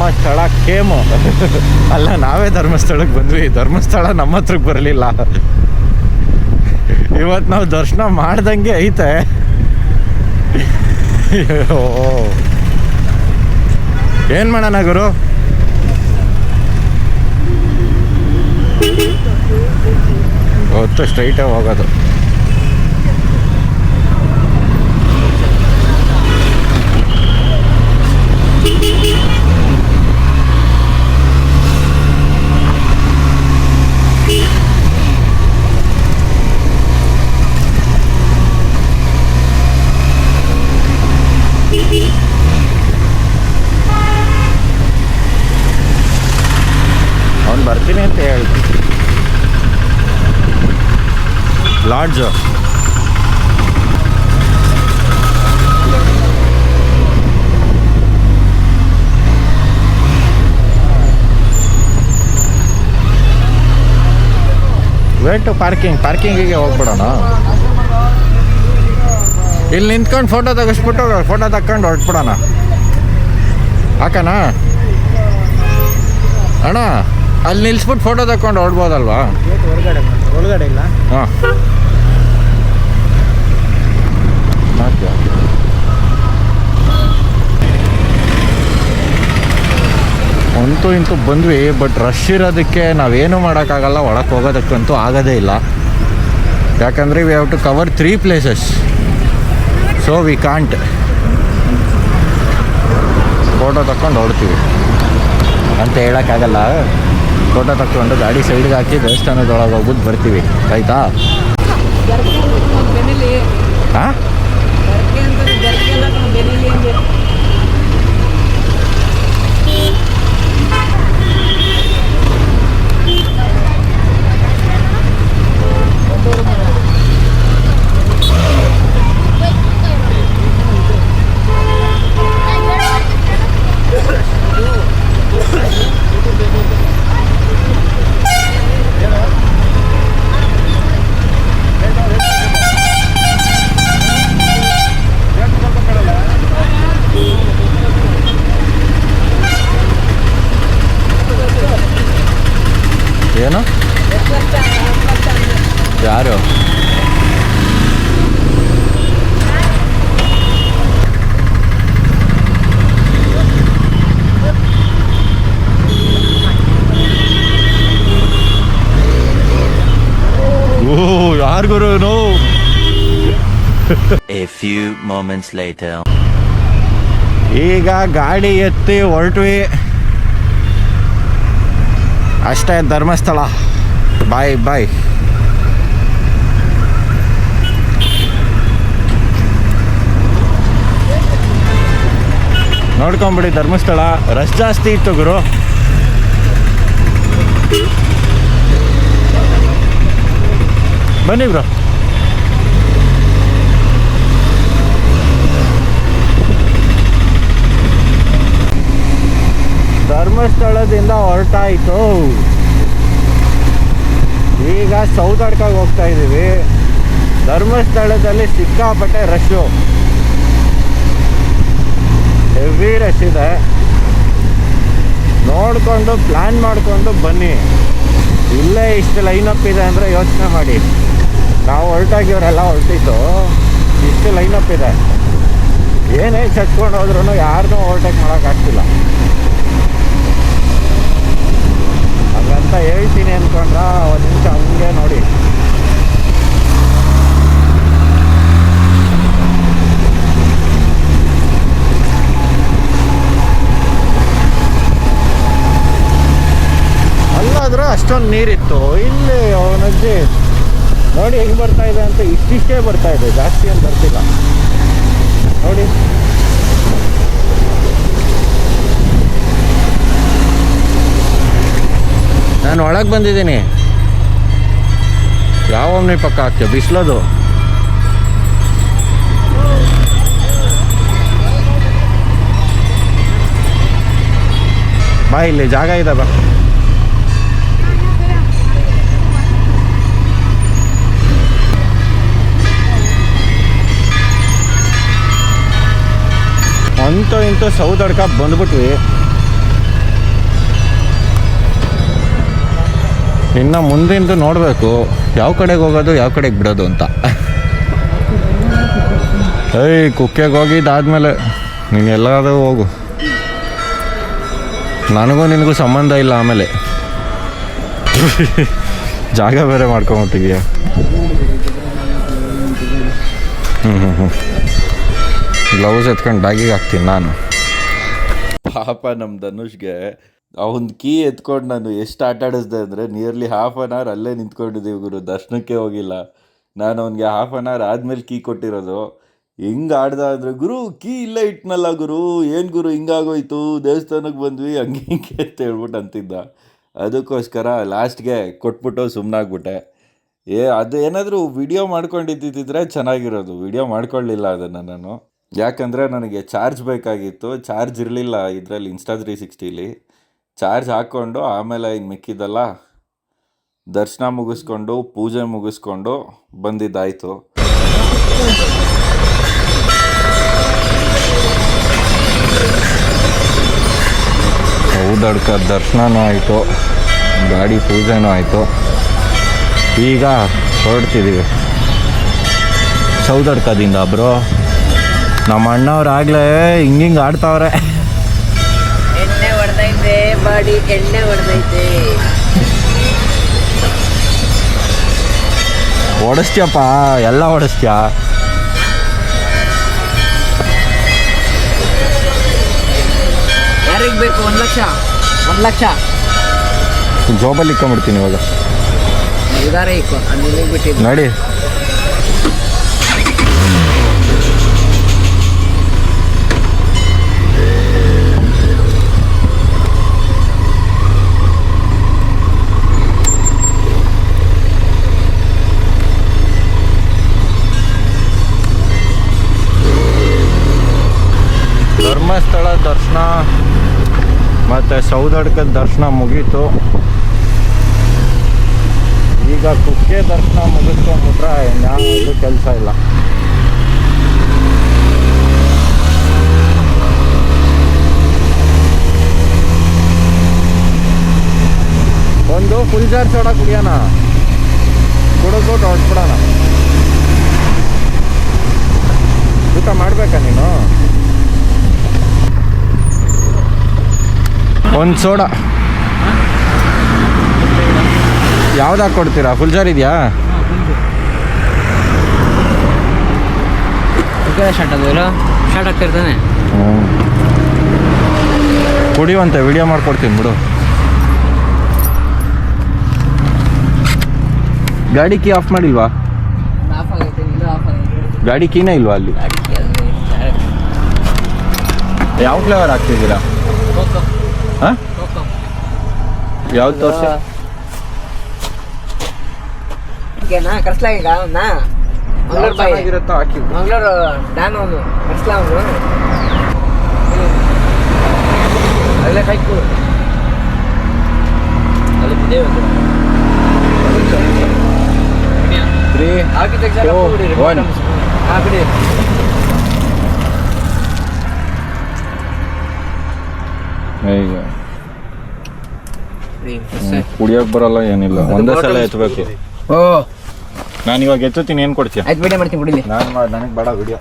ಧರ್ಮಸ್ಥಳ ಕೇಮು ಅಲ್ಲ, ನಾವೇ ಧರ್ಮಸ್ಥಳಕ್ಕೆ ಬಂದ್ವಿ. ಧರ್ಮಸ್ಥಳ ನಮ್ಮ ಹತ್ರಕ್ಕೆ ಬರಲಿಲ್ಲ. ಇವತ್ತು ನಾವು ದರ್ಶನ ಮಾಡ್ದಂಗೆ ಐತೆ. ಏನು ಮಾಡೋಣ ಗುರು? ಹೊತ್ತು ಸ್ಟ್ರೈಟೇ ಹೋಗೋದು. ಅವ್ನು ಬರ್ತೀನಿ ಅಂತ ಹೇಳಿ ಲಾಡ್ಜು. ವೇಟು ಪಾರ್ಕಿಂಗಿಗೆ ಹೋಗ್ಬಿಡೋಣ. ಇಲ್ಲಿ ನಿಂತ್ಕೊಂಡು ಫೋಟೋ ತೆಗಿಸ್ಬಿಟ್ಟು ಫೋಟೋ ತಕ್ಕೊಂಡು ಹೊರಟ್ಬಿಡೋಣ. ಹಾಕಣ ಅಣ್ಣ, ಅಲ್ಲಿ ನಿಲ್ಸ್ಬಿಟ್ಟು ಫೋಟೋ ತಕ್ಕೊಂಡು ಹೊರಡ್ಬೋದಲ್ವಾ? ಒಳಗಡೆ ಇಲ್ಲ. ಹಾಂ, ಅಂತೂ ಇಂತೂ ಬಂದ್ವಿ. ಬಟ್ ರಶ್ ಇರೋದಕ್ಕೆ ನಾವೇನು ಮಾಡೋಕ್ಕಾಗಲ್ಲ. ಒಳಗೆ ಹೋಗೋದಕ್ಕಂತೂ ಆಗೋದೇ ಇಲ್ಲ. ಯಾಕಂದರೆ we have to cover 3 places. So we can't. Photo ತಕ್ಕೊಂಡು ಹೊರಡ್ತೀವಿ ಅಂತ ಹೇಳೋಕ್ಕಾಗಲ್ಲ. ಫೋಟೋ ತಕ್ಕೊಂಡು ಗಾಡಿ ಸೈಡ್ಗೆ ಹಾಕಿ ದೇವಸ್ಥಾನದೊಳಗೆ ಹೋಗ್ಬಿಟ್ಟು ಬರ್ತೀವಿ. ಆಯಿತಾ? ಹಾಂ, ಏನು ಯಾರು? ಯಾರಿಗೂ no. A few moments later. ಈಗ ಗಾಡಿ ಎತ್ತಿ ಹೊರಟ್ವಿ ಅಷ್ಟೇ. Dharmasthala bye bye. ನೋಡ್ಕೊಂಬಿಡಿ ಧರ್ಮಸ್ಥಳ. ರಶ್ ಜಾಸ್ತಿ ಇತ್ತು ಗುರು. ಬನ್ನಿ ಬ್ರೋ. ಧರ್ಮಸ್ಥಳದಿಂದ ಹೊರಟಾಯಿತು. ಈಗ ಸೌದಡ್ಕಾಗಿ ಹೋಗ್ತಾ ಇದ್ದೀವಿ. ಧರ್ಮಸ್ಥಳದಲ್ಲಿ ಸಿಕ್ಕಾಪಟ್ಟೆ ರಶ್ಶು, ಹೆವಿ ರಶ್ ಇದೆ. ನೋಡಿಕೊಂಡು ಪ್ಲ್ಯಾನ್ ಮಾಡಿಕೊಂಡು ಬನ್ನಿ. ಇಲ್ಲೇ ಇಷ್ಟು ಲೈನಪ್ ಇದೆ ಅಂದರೆ ಯೋಚನೆ ಮಾಡಿ. ನಾವು ಹೊರಟಾಗಿಯವರೆಲ್ಲ ಹೊರಟಿದ್ದು, ಇಷ್ಟು ಲೈನಪ್ ಇದೆ. ಏನೇ ಚಚ್ಕೊಂಡು ಹೋದ್ರೂ ಯಾರನ್ನೂ ಓವರ್ಟೇಕ್ ಮಾಡೋಕ್ಕಾಗ್ತಿಲ್ಲ. ಹಾಗಂತ ಹೇಳ್ತೀನಿ ಅಂದ್ಕೊಂಡ್ರ ಒಂದು ನಿಮಿಷ ಹಂಗೆ ನೋಡಿ. ಅಲ್ಲಾದರೂ ಅಷ್ಟೊಂದು ನೀರಿತ್ತು. ಇಲ್ಲಿ ಅವನಜ್ಜಿ ನೋಡಿ ಹೆಂಗೆ ಬರ್ತಾ ಇದೆ ಅಂತ. ಇಷ್ಟಿಷ್ಟೇ ಬರ್ತಾ ಇದೆ, ಜಾಸ್ತಿ ಏನು ಬರ್ತಿಲ್ಲ ನೋಡಿ. ನಾನು ಒಳಗೆ ಬಂದಿದ್ದೀನಿ. ಯಾವ ಒಮ್ಮೆ ಪಕ್ಕ ಹಾಕ್ತೀವಿ ಬಿಸಿಲೋದು. ಬಾ, ಇಲ್ಲಿ ಜಾಗ ಇದೆ ಬಾ. ಅಂತೂ ಇಂತೂ ಸೌದಡ್ಕ ಬಂದ್ಬಿಟ್ವಿ. ಇನ್ನು ಮುಂದಿಂದು ನೋಡಬೇಕು ಯಾವ ಕಡೆಗೆ ಹೋಗೋದು ಯಾವ ಕಡೆಗೆ ಬಿಡೋದು ಅಂತ. ಏಯ್ ಕುಕ್ಕೆಗೆ ಹೋಗಿದ್ದಾದ್ಮೇಲೆ ನೀನು ಎಲ್ಲಾದರೂ ಹೋಗು, ನನಗೂ ನಿನಗೂ ಸಂಬಂಧ ಇಲ್ಲ. ಆಮೇಲೆ ಜಾಗ ಬೇರೆ ಮಾಡ್ಕೊಂಬಿಟ್ಟಿದ್ಯಾ. ಗ್ಲೌಸ್ ಎತ್ಕೊಂಡು ಬ್ಯಾಗಿಗೆ ಹಾಕ್ತೀನಿ ನಾನು. ಪಾಪ ನಮ್ಮ ಧನುಷ್ಗೆ ಅವನ ಕೀ ಎತ್ಕೊಂಡು ನಾನು ಎಷ್ಟು ಆಟ ಆಡಿಸ್ದೆ ಅಂದರೆ ನಿಯರ್ಲಿ ಹಾಫ್ ಆನ್ ಅವರ್ ಅಲ್ಲೇ ನಿಂತ್ಕೊಂಡಿದ್ದೀವಿ ಗುರು, ದರ್ಶನಕ್ಕೆ ಹೋಗಿಲ್ಲ. ನಾನು ಅವನಿಗೆ ಹಾಫ್ ಆನ್ ಅವರ್ ಆದಮೇಲೆ ಕೀ ಕೊಟ್ಟಿರೋದು. ಹಿಂಗೆ ಆಡ್ದ ಅಂದರೆ ಗುರು ಕೀ ಇಲ್ಲೇ ಇಟ್ನಲ್ಲ ಗುರು, ಏನು ಗುರು ಹಿಂಗಾಗೋಯ್ತು, ದೇವಸ್ಥಾನಕ್ಕೆ ಬಂದ್ವಿ ಹಂಗೆ ಹಿಂಗೆ ಅಂತ ಹೇಳ್ಬಿಟ್ಟು ಅಂತಿದ್ದ. ಅದಕ್ಕೋಸ್ಕರ ಲಾಸ್ಟ್ಗೆ ಕೊಟ್ಬಿಟ್ಟು ಸುಮ್ಮನಾಗ್ಬಿಟ್ಟೆ. ಅದು ಏನಾದರೂ ವಿಡಿಯೋ ಮಾಡ್ಕೊಂಡಿದ್ದಿದ್ರೆ ಚೆನ್ನಾಗಿರೋದು. ವಿಡಿಯೋ ಮಾಡ್ಕೊಳ್ಳಿಲ್ಲ ಅದನ್ನು ನಾನು, ಯಾಕಂದರೆ ನನಗೆ ಚಾರ್ಜ್ ಬೇಕಾಗಿತ್ತು. ಚಾರ್ಜ್ ಇರಲಿಲ್ಲ ಇದರಲ್ಲಿ Insta360ಲಿ. ಚಾರ್ಜ್ ಹಾಕ್ಕೊಂಡು ಆಮೇಲೆ ಇನ್ನು ಮಿಕ್ಕಿದ್ದಲ್ಲ ದರ್ಶನ ಮುಗಿಸ್ಕೊಂಡು ಪೂಜೆ ಮುಗಿಸ್ಕೊಂಡು ಬಂದಿದ್ದಾಯಿತು. ಹೌದಡ್ಕ ದರ್ಶನನೂ ಆಯಿತು, ಗಾಡಿ ಪೂಜೆನೂ ಆಯಿತು. ಈಗ ಹೊರಡ್ತಿದ್ದೀವಿ ಸೌದಡ್ಕದಿಂದ. ಬ್ರೋ ನಮ್ಮ ಅಣ್ಣವ್ರಾಗಲೇ ಹಿಂಗೆ ಆಡ್ತಾವ್ರೆ. ಎಣ್ಣೆ ಹೊಡೆದೈತೆ ಬಾಡಿ, ಎಣ್ಣೆ ಹೊಡೆದೈತೆ. ಓಡಿಸ್ತೀಯಪ್ಪ, ಎಲ್ಲ ಓಡಿಸ್ತೀಯ. ಯಾರಿಗೆ ಬೇಕು? 1 ಲಕ್ಷ 1 ಲಕ್ಷ ಜೋಬಲ್ಲಿ ಇಕ್ಕೊಂಬಿಡ್ತೀನಿ ಇವಾಗ. ಇದಾರೆ ಇಕ್ಕೋ, ಅದು ಬಿಟ್ಟಿದ್ದು ನೋಡಿ. ಧರ್ಮಸ್ಥಳ ದರ್ಶನ ಮತ್ತು ಸೌದಡ್ಕದ ದರ್ಶನ ಮುಗೀತು. ಈಗ ಕುಕ್ಕೆ ದರ್ಶನ ಮುಗಿಸ್ಕೊಂಡ್ಬಿಟ್ರೆ ಇನ್ಯಾವುದು ಕೆಲಸ ಇಲ್ಲ. ಒಂದು ಫುಲ್ ಜಾರ್ ಸೋಡಾ ಕುಡಿಯೋಣ, ಕುಡಿದ್ಬಿಟ್ಟು ಹೊರಟ್ಬಿಡೋಣ. ಊಟ ಮಾಡಬೇಕಾ ನೀನು? ಒಂದು ಸೋಡಾ ಯಾವ್ದು ಕೊಡ್ತೀರಾ? ಫುಲ್ ಜಾರ್ ಇದೆಯಾ? ಶಾರ್ಟ್ ಆಗ್ತಿರ್ತಾನೆ. ಕುಡಿಯುವಂತೆ ವಿಡಿಯೋ ಮಾಡ್ಕೊಡ್ತೀನಿ ಬಿಡು. ಗಾಡಿ ಕೀ ಆಫ್ ಮಾಡಿಲ್ವಾ? ಆಫ್ ಆಗೈತೆ, ಇದು ಆಫ್ ಆಗೈತೆ. ಗಾಡಿ ಕೀನೇ ಇಲ್ವಾ ಅಲ್ಲಿ? ಯಾವ ಫ್ಲೇವರ್ ಹಾಕ್ತಿದ್ದೀರಾ? ಹಾಂ, ಯಾವ್ದು ತೋರಿಸಿ. ಓಕೆನಾ? ಕರ್ಸ್ಲಾಗ ಅವನ್ನ ಮಂಗಳೂರು ಬಾಯಿ ಹಾಕಿ. ಮಂಗಳೂರು ಡ್ಯಾಮ್ ಅವನು ಕರ್ಸ್ಲಾ ಅವನು ಅಲ್ಲೇ ಕಾಯ್ಕು ಅಲ್ಲಿ ಬಿದ್ದೆ ಹಾಕಿ ತೆಗ್ದು ಹಾಂ ಬಿಡಿ. ಕುಡಿಯೋಕೆ ಬರಲ್ಲ ಏನಿಲ್ಲ, ಒಂದೇ ಸಲ ಎತ್ತಬೇಕು. ಓ ನಾನು ಇವಾಗ ಎತ್ತುತ್ತೀನಿ, ಏನು ಕೊಡ್ತೀಯ? ಆಯ್ತು, ವಿಡಿಯೋ ಮಾಡ್ತೀನಿ ಬಿಡಿಲಿ. ನನಗೆ ಬೇಡ ವಿಡಿಯೋ.